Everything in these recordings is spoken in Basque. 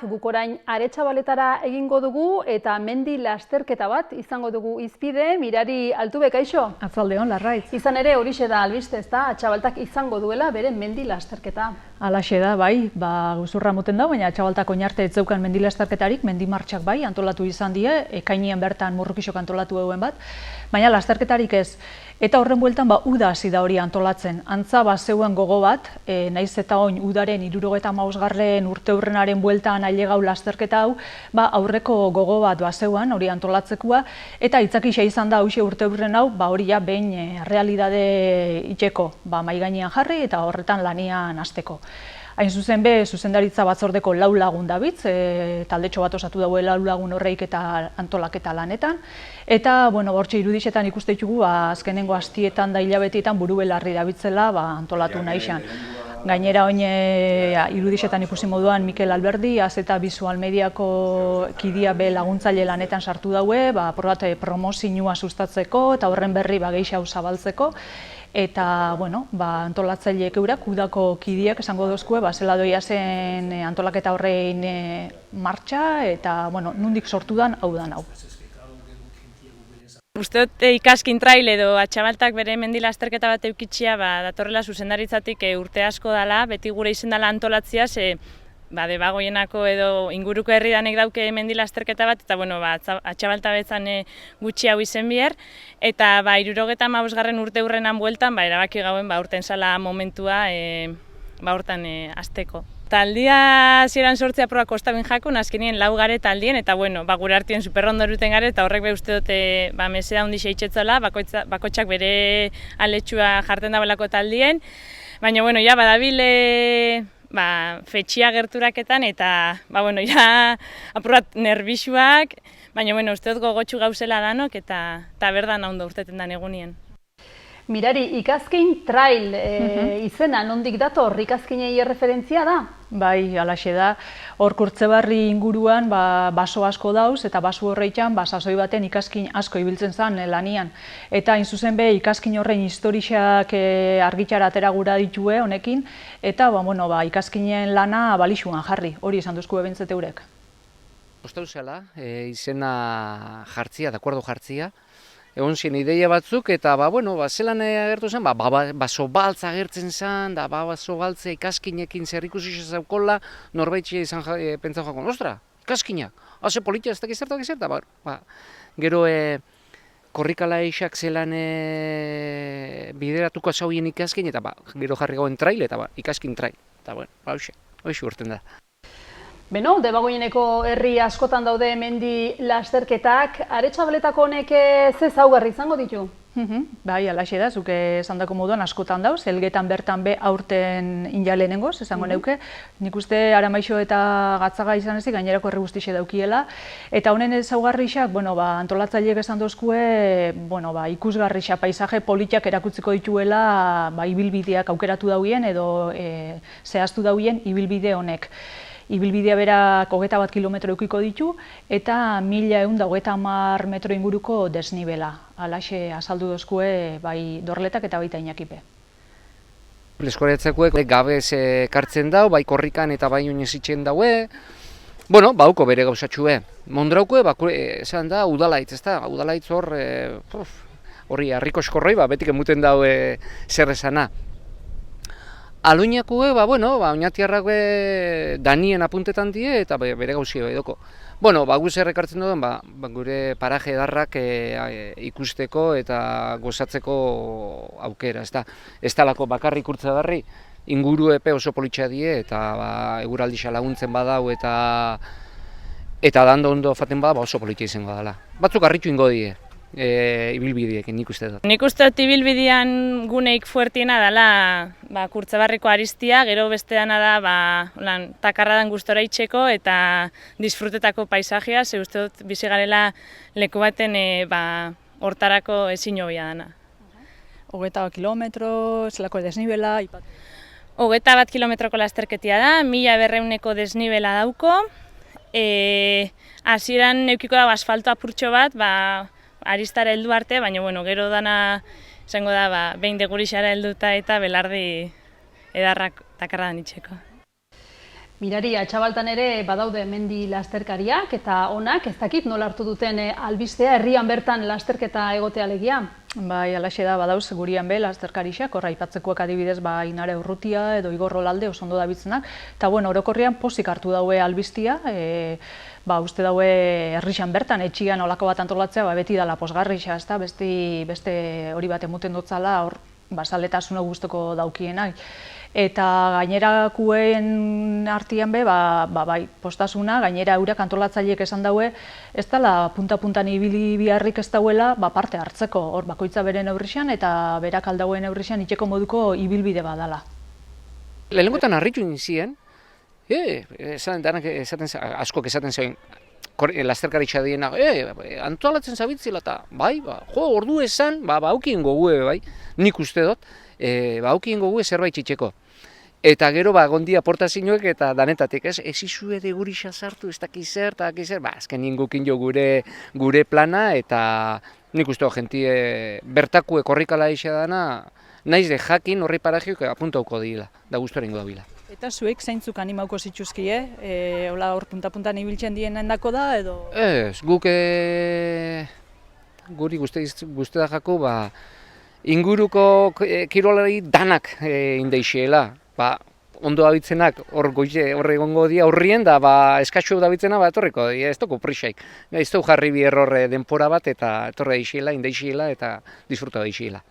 Guk orain Aretxabaletara egingo dugu eta mendi lasterketa bat izango dugu hizpide. Mirari Altube, kaixo? Atzaldeon, Larraitz. Izan ere horixe da albiste, ezta? Atxabaltak izango duela bere mendi lasterketa. Alaxe da, bai, guzurra moten da, baina Atxabaltak oinarte ez zeukan mendi lasterketarik, mendi martxak bai, antolatu izan die, ekainean bertan Murrukixok antolatu eguen bat, baina lasterketarik ez. Eta horren bueltan uda hasi da hori antolatzen. Antza zeuen gogo bat, naiz eta oin udaren 75. urteurrenaren bueltan ailegau lasterketa hau, aurreko gogo bat zeuan hori antolatzekoa, eta itzakixa izan da hauxe urteurren hau, hori ja behin realidade itxeko, mahai gainean jarri eta horretan lanian hasteko. Hain zuzen be, zuzendaritza batzordeko 4 lagun dabitz, taldetxo bat osatu daue 4 lagun horreik eta antolaketa lanetan. Eta, hortxe irudixetan ikuste ditugu, azkenengo astietan da hilabeteetan buru belarri dabitzela antolatu nahixan. Gainera oin irudixetan ikusi moduan Mikel Alberdi, Az eta Visual Mediako kidia be laguntzaile lanetan sartu daue, promozinua sustatzeko eta horren berri geixau zabaltzeko. Eta, antolatzaileek eurak, udako kidiak esango dozkue, zela doia zen antolaketa horrein martxa, eta, nondik sortu dan, hau dan hau. Uste dut ikaskin trail edo Atxabaltak bere mendi lasterketa bat eukitxia datorrela zuzendaritzatik urte asko dela, beti gure izen dela antolatzia, Debagoienako edo inguruko herridanek dauke mendi lasterketa bat, eta Atxabalta betzan gutxi hau izen biher, eta 75. urteurrenan bueltan erabaki gauen urten zala momentua hortan hasteko. Taldia zieran sortzea proba kostabin jakun, azkenien 4 gare taldien, eta gure artien superrondo eruten gare, eta horrek uste dute meseda hundi seitzetzola, bakotxak bere aletxua jarten dabelako taldien, baina badabile fetxia gerturaketan eta apurat nerbixuak, baina uste dut gogotxu gauzela danok eta berdan ondo urteten dan egunien. Mirari, ikazkin trail izena nondik dator, ikazkinei erreferentzia da? Bai, alaxe da. Hor Kurtzebarri inguruan baso asko dauz, eta baso horreitan sasoi baten ikaskin asko ibiltzen zen lanian. Eta hain zuzen be, ikaskin horrein historixak argitxara atera gura ditue honekin, eta ikaskinen lana balixuan jarri, hori esan duzku ebentzete eurek. Kostau zela, izena jartzia, dakuerdo jartzia, egon zien ideia batzuk, eta zelan agertu zen, baso baltza agertzen zen, da baso baltza ikaskinekin zer ikusi zaukola, norbaitxia izan pentsa joakon, ostra, ikaskinak, haze politia ez dakiz zerta, gero korrikala eixak zelan bideratuko zauien ikaskin, eta gero jarri gauen trail, eta ikaskin trail, eta hoxe urten da. Beno, Debagoieneko herri askotan daude mendi lasterketak, Aretxabaletako honek ze zaugarri izango ditu? Bai, alaxe da, zuke esandako moduan askotan dauz, Elgetan bertan be aurten injalenengoz, esango neuke. Nik uste Aramaixo eta Gatzaga izan ezik, gainerako herri guztixe daukiela. Eta honen ezaugarrixak, antolatzaileek esan dozkue, ikusgarrixa, paisaje politiak erakutziko dituela, ibilbideak aukeratu dauen edo zehaztu dauen ibilbide honek. Ibilbidea berak 21 kilometro eukiko ditu eta 1130 metro inguruko desnibela. Alaxe azaldu dozkue bai Dorletak eta baita Inakipe. Leskoretzekoek gabez kartzen dau, bai korrikan eta bai oinezitzen daue. Hauko bere gauzatxue. Mondraukue, esan da, udalaitz, ez da? Udalaitz horri harriko eskorroi, betik emuten dau zer esana. Aluñakue, oinatiarrak danien apuntetan die eta bere gauzio edoko. Guz errekartzen duen, gure paraje edarrak ikusteko eta gozatzeko aukera, ez da. Ez talako bakarrik urtzadarri, inguru epe oso politxea die eta eguraldixa laguntzen badau eta dando ondo faten bada oso politxea izango dela. Batzuk harritu ingo die. Ibilbideekin nik uste dut. Nik uste dut ibilbidean guneik fuertiena dela Kurtzebarriko aristia, gero besteana da takarradan gustora itxeko eta disfrutetako paisajea, ze uste dut bizi garela leku baten hortarako ezin hobia dana. 21 kilometro, zelako desnibela? 21 kilometroko lasterketia da, 1200 desnibela dauko. Hasieran neukiko da asfalto apurtxo bat, aristara heldu arte, baina gero dana izango da behin degurixara helduta eta belardi edarrak takarradan itxeko. Mirari, Atxabaltan ere badaude mendi lasterkariak eta onak, ez dakit nola hartu duten albistea herrian bertan lasterketa egotea alegia? Bai, alaxe da, badauz, gurian be, lasterkarixak, horra ipatzekoak adibidez, Inare Urrutia edo Igor Rolalde oso ondo dabiltzenak, eta bueno, orokorrean pozik hartu daue albistia, uste daue herrixan bertan, etxian olako bat antolatzea, beti dala posgarrixa, ezta, beste hori bat emuten dutzala, hor, zaletasuna guztoko daukienak. Eta gainerakuen artian be, bai, postasuna, gainera eurak antolatzaileek esan daue, ez dela punta-puntan ibili biharrik ez dauela parte hartzeko, hor bakoitza bere neurrixan eta berak aldauen neurrixan itxeko moduko ibilbide badala. Lehenengotan harritu nizien, askok esaten zain, lasterkaritza diena, antolatzen zabitzila eta, bai, ordu esan, haukien gogue, bai, nik uste dut, haukien gogue zerbait itxeko. Eta gero, gondia portazioek eta danetatik, ez izue de gurixa sartu, ez dakizer, azken ningukin jo gure plana, eta nik uste dut, jentie bertakue korrikala eixa dana, naiz de jakin horri paragioak apuntauko dira, da guztorengo da bila. Eta zuek zeintzuk animauko zituzkie, hola hor punta-puntan ibiltzen dien endako da, edo? Ez, guk guri guzti da jako, inguruko kirolari danak indeixiela. Ondo abitzenak hor egongo dia horrien da, eskatxo dabitzena etorriko, ez dugu prisaik. Ez dugu jarri bi errorre denpora bat eta etorre deixiela, indeixiela eta disfruta deixiela.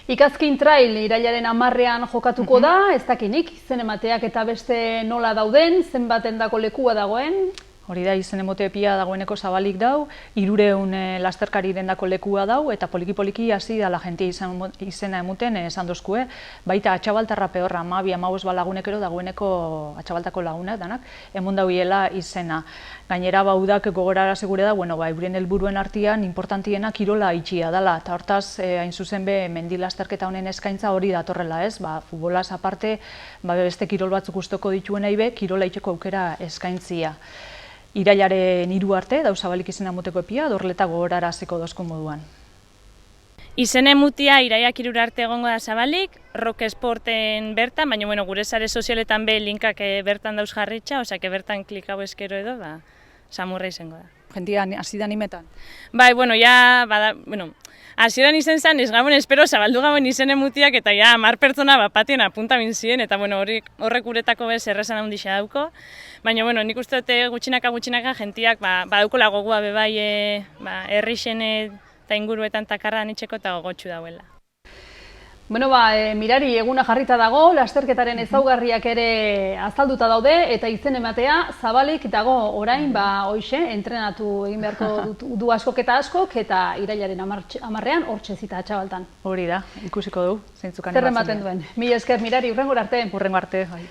Ikazkin trail irailaren 10ean jokatuko da, ez dakinik, izen emateak eta beste nola dauden, zenbatendako lekua dagoen? Hori da, izen emote epia dagoeneko zabalik dau, 300 lasterkari dendako lekua dau, eta poliki-poliki hasi dala jentia izena emuten esan dozkue, baita Atxabaltarra pehorra, 12-15 lagunekero dagoeneko Atxabaltako lagunak danak, emon dauiela izena. Gainera baudak gogorara segure da, eurien helburuen artean importantiena kirola itxia dela, eta hortaz, hain zuzen be, mendi lasterketa honen eskaintza hori datorrela ez, futbolaz aparte, beste kirol batzuk usteko dituen nahi be, kirola itxeko aukera eskaintzia. Irailaren 3 arte, dauzabalik izena emoteko epia, dorleta gogorara hasiko dozko moduan. Izen emutia irailak 3 arte egongo da zabalik, Rock Sporten bertan, baina gure sare sozialetan be linkak bertan dauz jarritxa, osea, bertan klikau eskero edo, samurra izango da. Jentia hasi da animetan? Bai, hasieran izen zen, ez gabon espero zabaldu gabon izen emutiak eta 10 pertsona patien apunta bintzien, eta horrek uretako bez errezan handixa dauko. Baina nik uste dute gutxinaka jentiak badaukola gogua bebai herrixen eta inguruetan takarra anitzeko eta gogotxu dauela. Mirari, eguna jarrita dago, lasterketaren ezaugarriak ere azalduta daude, eta izen ematea zabalik dago orain, hoxe, entrenatu egin beharko du askok, eta irailaren 10ean hortxe zita Atxabaltan. Hori da, ikusiko du, zeintzuk Zer ematen duen. Mila esker, Mirari, hurrengora arte. Hurrengo arte, bai.